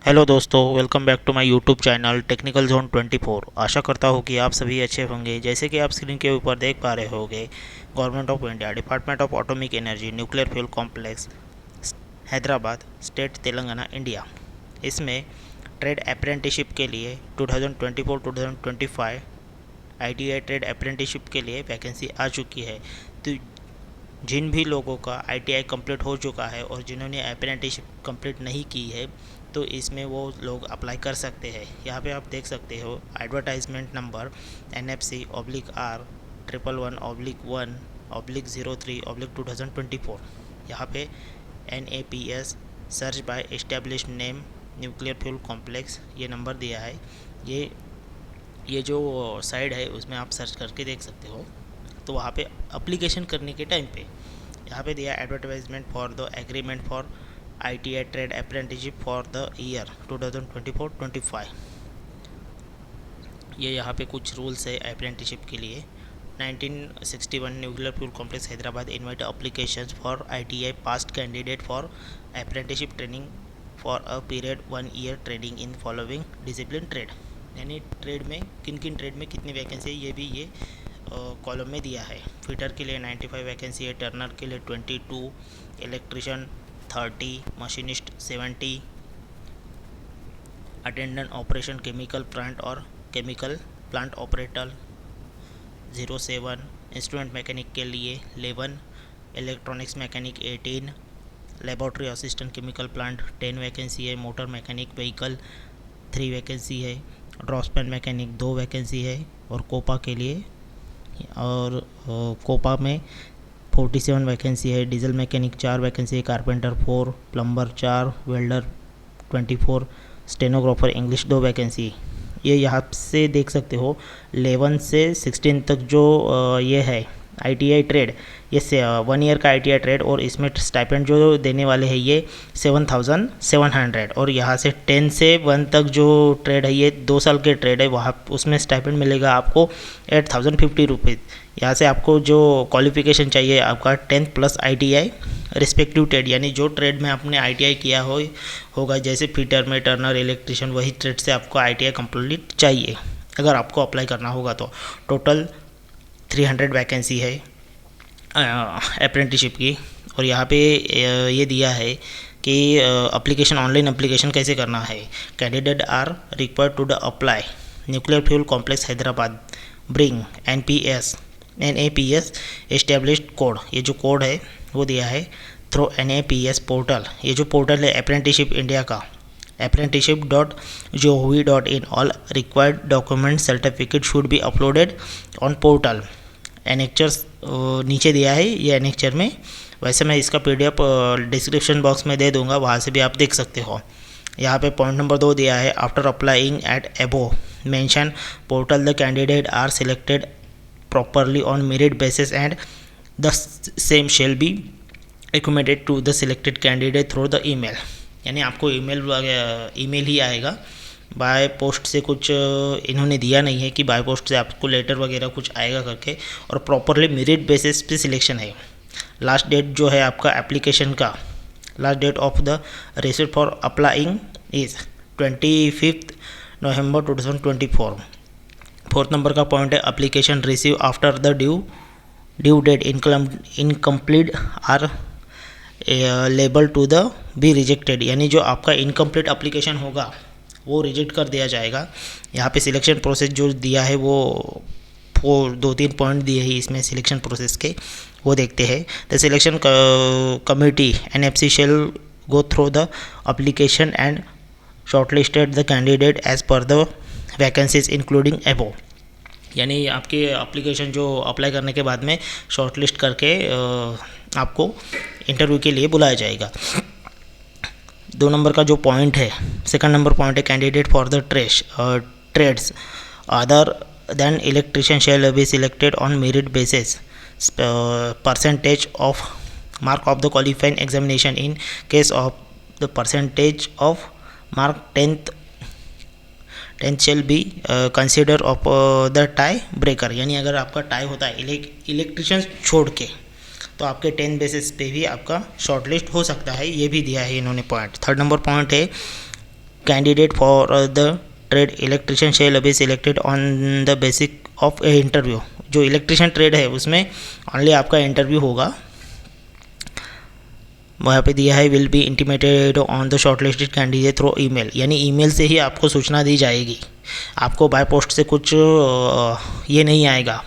Hello दोस्तों, welcome back to my YouTube channel technical zone 24। आशा करता हूँ कि आप सभी अच्छे होंगे। जैसे कि आप स्क्रीन के ऊपर देख पा रहे होंगे, government of India, department of atomic energy, nuclear fuel complex, Hyderabad, state Telangana, India. इसमें ट्रेड अप्रेंटिसशिप के लिए 2024-2025 आईटीआई ट्रेड अप्रेंटिसशिप के लिए वैकेंसी आ चुकी है। तो जिन भी लोगों का आईटीआई कंप्लीट हो चुका है और जिन्होंने अप्रेंटिसशिप कंप्लीट नहीं की है, तो इसमें वो लोग अप्लाई कर सकते हैं। यहाँ पे आप देख सकते हो एडवर्टाइजमेंट नंबर NFC/R11/1/03/2024। यहाँ पे NAPS search by established name nuclear fuel complex ये नंबर दिया है। ये जो साइड है उसमें आप सर्च करके देख सकते हो। तो वहाँ पे अप्लीकेशन करने के टाइम पे यहाँ पे दिया advertisement for the agreement for ITI trade apprenticeship for the year 2024-25। ये यहाँ पे कुछ रूल्स है अप्रेंटिसशिप के लिए। 1961 nuclear fuel complex Hyderabad invite applications for ITI past candidate for apprenticeship training for a period 1 ear training in following discipline trade. यानी trade में किन किन ट्रेड में कितनी वैकेंसी है ये भी ये कॉलम में दिया है। फिटर के लिए 95 वैकेंसी है, टर्नर के लिए 22, electrician 30, machinist 70, attendant operation chemical plant और chemical plant operator 07, instrument mechanic के लिए 11, electronics mechanic 18, laboratory assistant chemical plant 10 vacancy है, मोटर मैकेनिक व्हीकल 3 वैकेंसी है, ड्रॉसमैन मैकेनिक 2 वैकेंसी है, और कोपा के लिए और कोपा में 47 वैकेंसी है, डीजल मैकेनिक 4 वैकेंसी है, carpenter 4, plumber 4, welder 24, stenographer English 2 vacancy. ये यहाँ से देख सकते हो 11 से 16 तक जो ये है ITI ट्रेड, ये 1 ईयर का ITI ट्रेड, और इसमें स्टाइपेंड जो देने वाले हैं ये 7,700, और यहाँ से 10 से 1 तक जो ट्रेड है ये 2 साल के ट्रेड है, वहाँ उसमें स्टाइपेंड मिलेगा आपको 8,050 रुपीज़। यहाँ से आपको जो क्वालिफिकेशन चाहिए आपका 10th plus ITI respective trade, यानी जो ट्रेड में आपने ITI किया होगा, जैसे फिटर में टर्नर, इलेक्ट्रिशियन, वही ट्रेड से आपको ITI कंप्लीट चाहिए अगर आपको अप्लाई करना होगा। तो टोटल 300 वैकेंसी है अप्रेंटिसशिप की। और यहाँ पे ये दिया है कि अप्लीकेशन, ऑनलाइन अप्लीकेशन कैसे करना है। Candidate are required to the apply nuclear fuel complex Hyderabad, bring NAPS established code, ये जो कोड है वो दिया है थ्रू NAPS पोर्टल। ये जो पोर्टल है अप्रेंटिसशिप इंडिया का, apprenticeship.gov.in। All required document certificate should be uploaded on portal. Annexures नीचे दिया है, ये एनेक्चर में, वैसे मैं इसका PDF डिस्क्रिप्शन बॉक्स में दे दूंगा, वहाँ से भी आप देख सकते हो। यहाँ पे पॉइंट नंबर 2 दिया है, after applying at above mention portal the candidate are selected properly on merit basis and the same shall be recommended to the selected candidate through the email. यानी आपको ईमेल ही आएगा, बाय पोस्ट से कुछ इन्होंने दिया नहीं है कि बाय पोस्ट से आपको लेटर वगैरह कुछ आएगा करके, और प्रॉपरली मेरिट बेसिस पे सिलेक्शन है। लास्ट डेट जो है आपका एप्लीकेशन का, last date of the receipt for applying is 25 November 2024। 4th number का पॉइंट है, application receive after the due date incomplete are liable to the be rejected. यानी जो आपका इनकम्प्लीट एप्लीकेशन होगा वो रिजेक्ट कर दिया जाएगा। यहाँ पे सिलेक्शन प्रोसेस जो दिया है वो 2-3 पॉइंट दिए हैं इसमें सिलेक्शन प्रोसेस के, वो देखते हैं। The selection committee NFC shall go through the application and shortlisted the candidate as per the vacancies including above. यानी आपके एप्लीकेशन जो अप्लाई करने के बाद में शॉर्टलिस्ट करके आपको इंटरव्यू के लिए बुलाया जाएगा। 2 नंबर का जो पॉइंट है, सेकंड नंबर पॉइंट है, candidate for the trades other than electrician shall be selected on merit basis percentage of mark of the qualifying examination in case of the percentage of mark 10th shall be consider of the tie breaker. यानी अगर आपका tie होता है electrician छोड़ के, तो आपके 10 basis पे भी आपका शॉर्टलिस्ट हो सकता है, ये भी दिया है इन्होंने पॉइंट। 3rd नंबर पॉइंट है, candidate for the trade electrician shall be selected on the basic of A interview. जो इलेक्ट्रिशियन ट्रेड है उसमें ओनली आपका इंटरव्यू होगा। वहाँ पे दिया है will be intimated on the shortlisted candidate through email, यानी ईमेल से ही आपको सूचना दी जाएगी। आपको बाय पोस्ट से कुछ ये नहीं आएगा,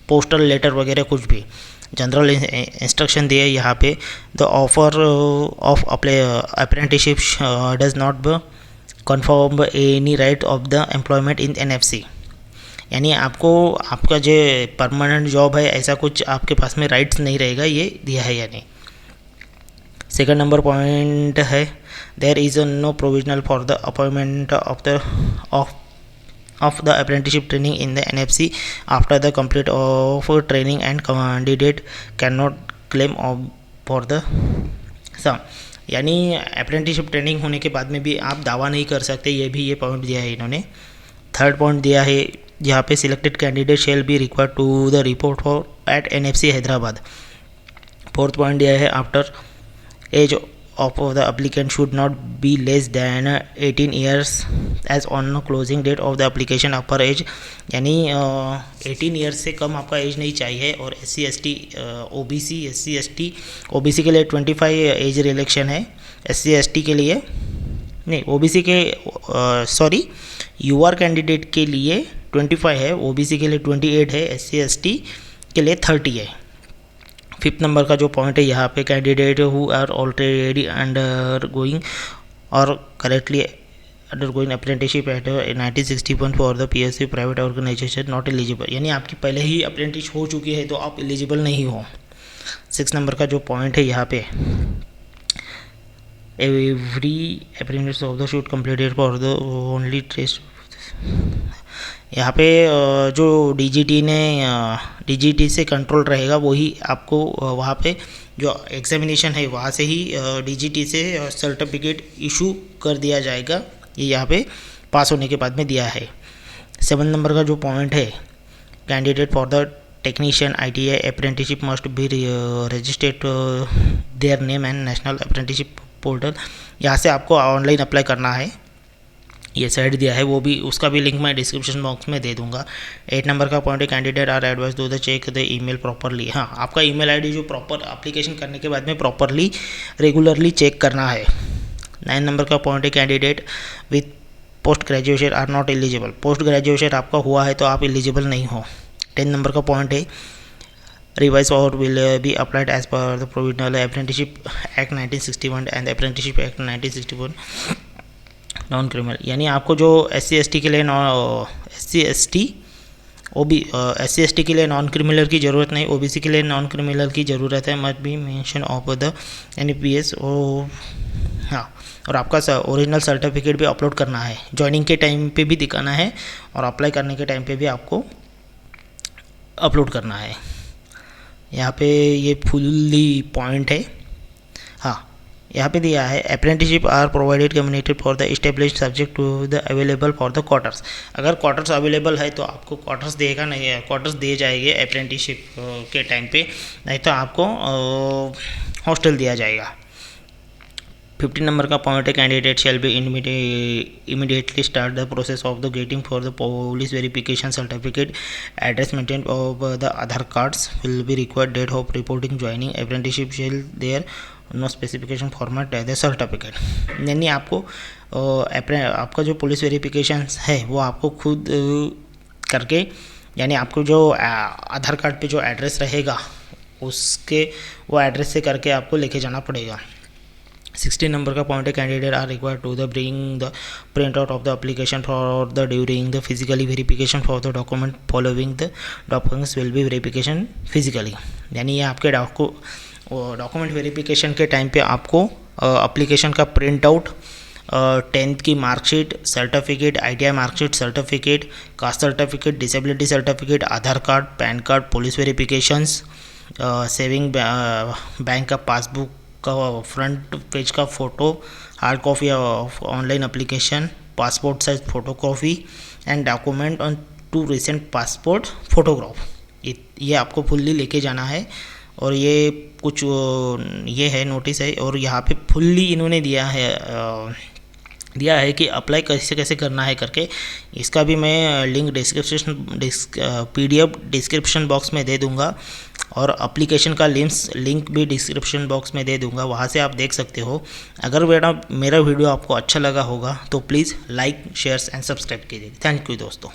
पोस्टल लेटर वगैरह कुछ भी। जनरल इंस्ट्रक्शन दिए यहाँ पे, the offer of apprenticeship does not confirm any right of the employment in NFC, यानी आपको आपका जो परमानेंट जॉब है ऐसा कुछ आपके पास में राइट्स नहीं रहेगा, ये दिया है यानी। सेकंड नंबर पॉइंट है there is no provisional for the appointment of the apprenticeship training in the NFC after the complete of training and candidate cannot claim for the sum, यानी अप्रेंटिसशिप ट्रेनिंग होने के बाद में भी आप दावा नहीं कर सकते, ये भी ये पॉइंट दिया है इन्होंने। थर्ड पॉइंट दिया है यहाँ पे selected candidate shall be required to the report for at NFC Hyderabad. Fourth point दिया है after as of the applicant should not be less than 18 years as on closing date of the application upper age, यानी 18 years से कम आपका as नहीं चाहिए। और SC/ST OBC SC/ST OBC के लिए 25 एज रिलेक्शन है, SC/ST के लिए नहीं, OBC के सॉरी UR कैंडिडेट के लिए 25 है, OBC के लिए 28 है, SC/ST के लिए 30 है। फिफ्थ नंबर का जो पॉइंट है यहाँ पे, candidate who are already undergoing और correctly undergoing apprenticeship act 1961 for the PSU private organisation not eligible, यानी आपकी पहले ही अप्रेंटिस हो चुकी है तो आप एलिजिबल नहीं हो। 6 नंबर का जो पॉइंट है यहाँ पे, every apprentice of the should completed for the only test. यहाँ पे जो DGT से कंट्रोल रहेगा वही आपको वहाँ पे जो एग्जामिनेशन है वहाँ से ही DGT से सर्टिफिकेट इशू कर दिया जाएगा, ये यहाँ पे पास होने के बाद में दिया है। 7 नंबर का जो पॉइंट है, candidate for the technician ITI apprenticeship must be registered their name and national apprenticeship portal, यहाँ से आपको ऑनलाइन अप्लाई करना है, ये साइड दिया है, वो भी उसका भी लिंक मैं डिस्क्रिप्शन बॉक्स में दे दूंगा। 8 नंबर का पॉइंट है candidate are advise to the check the email properly. हाँ, आपका ईमेल आईडी जो प्रॉपर एप्लीकेशन करने के बाद में प्रॉपरली रेगुलरली चेक करना है। 9 नंबर का पॉइंट है candidate with post graduation are not eligible, post graduation आपका हुआ है तो आप एलिजिबल नहीं हो। 10 नंबर का पॉइंट है रिवाइज और will be applied as per the provisional apprenticeship act 1961 and apprenticeship act 1961 non criminal, यानी आपको जो SC/ST के लिए SC/ST के लिए नॉन क्रिमिनल की ज़रूरत नहीं, OBC के लिए नॉन क्रिमिनल की ज़रूरत है। Must be mention of the NPS और हाँ, और आपका ओरिजिनल सर्टिफिकेट भी अपलोड करना है, ज्वाइनिंग के टाइम पे भी दिखाना है और अप्लाई करने के टाइम पे भी आपको अपलोड करना है। यहाँ पे ये फुल्ली पॉइंट है। हाँ, यहाँ पे दिया है apprenticeship are provided communicated for the established subject to the available for the quarters, अगर क्वार्टर्स अवेलेबल है तो आपको क्वार्टर्स देगा, नहीं है क्वार्टर्स दिए जाएंगे अप्रेंटिसशिप के टाइम पे, नहीं तो आपको हॉस्टल दिया जाएगा। 15 नंबर का पॉइंट है candidate shall be immediately start the process of the getting for the police verification certificate, address maintain of the Aadhaar cards will be required, date of reporting joining apprenticeship shall there no specification format the certificate, यानी आपको आपका जो police verification है वो आपको खुद करके, यानी आपको जो आधार कार्ड पे जो एड्रेस रहेगा उसके वो एड्रेस से करके आपको लेके जाना पड़ेगा। 16 नंबर का पॉइंट है candidate are required to the bring the print out of the application for the during the physically verification for the document following the documents will be verification physically, यानी ये आपके डॉक्यूमेंट वेरिफिकेशन के time पे आपको application का print out, 10th की marksheet, certificate, ITI marksheet, certificate, caste certificate, disability certificate, Aadhaar card, PAN card, police verifications, saving bank का passbook का फ्रंट पेज का photo, hard copy of online application, passport size photo copy and document on 2 recent passport photograph, ये आपको fully लेके जाना है। और ये कुछ ये है नोटिस है, और यहाँ पे फुल्ली इन्होंने दिया है दिया है कि अप्लाई कैसे कैसे करना है करके। इसका भी मैं लिंक PDF डिस्क्रिप्शन बॉक्स में दे दूंगा और एप्लीकेशन का लिंक भी डिस्क्रिप्शन बॉक्स में दे दूंगा, वहाँ से आप देख सकते हो। अगर मेरा वीडियो आपको अच्छा लगा होगा तो please like shares and subscribe कीजिए। थैंक यू दोस्तों।